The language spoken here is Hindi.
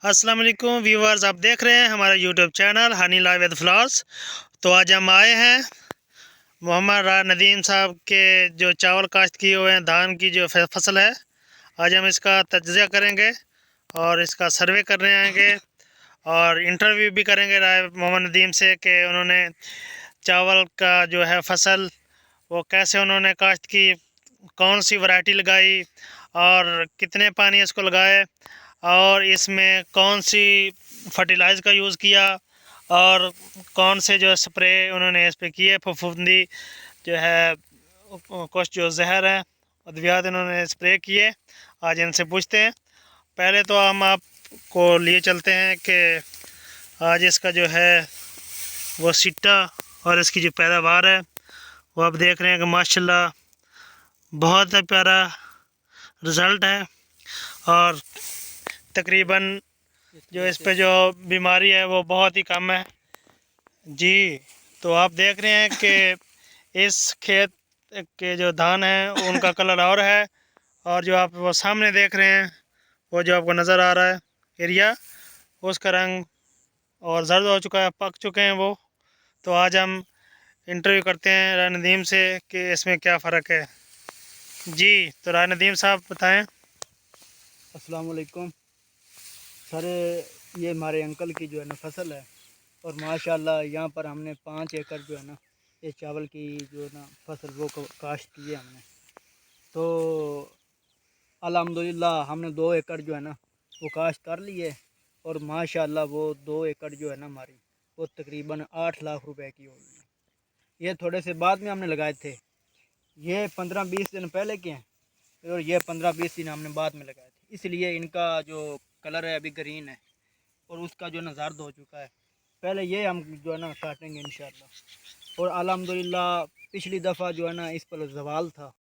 अस्सलाम वालेकुम व्यूवर्स, आप देख रहे हैं हमारा YouTube channel Honey live with flowers. तो आज हम आए हैं मोहम्मद राय नदीम साहब के जो चावल काश्त किए हुए हैं, धान की जो फसल है। आज हम इसका तज्ज़िया करेंगे और इसका सर्वे करने आएंगे और इंटरव्यू भी करेंगे राय मोहम्मद नदीम से कि उन्होंने चावल का जो है फसल वो कैसे उन्होंने काश्त की, कौन सी वैरायटी लगाई और कितने पानी इसको लगाए और इसमें कौन सी फर्टिलाइज़र का यूज़ किया और कौन से जो स्प्रे उन्होंने इस पे किए, फफूंदी जो है, कुछ जो जहर है अद्वियात उन्होंने स्प्रे किए। आज इनसे पूछते हैं। पहले तो हम आपको लिए चलते हैं कि आज इसका जो है वो सिट्टा और इसकी जो पैदावार है वो आप देख रहे हैं कि माशाल्लाह बहुत ही प्यारा रिज़ल्ट है। और तकरीबन जो इस पे जो बीमारी है वो बहुत ही कम है जी। तो आप देख रहे हैं कि इस खेत के जो धान हैं उनका कलर और है, और जो आप वो सामने देख रहे हैं वो जो आपको नज़र आ रहा है एरिया, उसका रंग और जर्द हो चुका है, पक चुके हैं वो। तो आज हम इंटरव्यू करते हैं राय नदीम से कि इसमें क्या फ़र्क है जी। तो राय नदीम साहब बताएं। अस्सलाम वालेकुम सर, ये हमारे अंकल की जो है ना फसल है और माशाल्लाह यहाँ पर हमने 5 एकड़ जो है ना ये चावल की जो है ना फसल वो काश्त की है हमने। तो अल्हम्दुलिल्लाह हमने 2 एकड़ जो है ना वो काश्त कर ली है और माशाल्लाह वो 2 एकड़ जो है ना हमारी वो तकरीबन 8 लाख रुपए की होगी। ये थोड़े से बाद में हमने लगाए थे, ये 15-20 दिन पहले के हैं और ये 15-20 दिन हमने बाद में लगाए थे, इसलिए इनका जो कलर है अभी ग्रीन है और उसका जो है ना जर्द हो चुका है। पहले ये हम जो है ना काटेंगे इंशाल्लाह। और अल्हम्दुलिल्लाह पिछली दफ़ा जो है ना इस पर जवाल था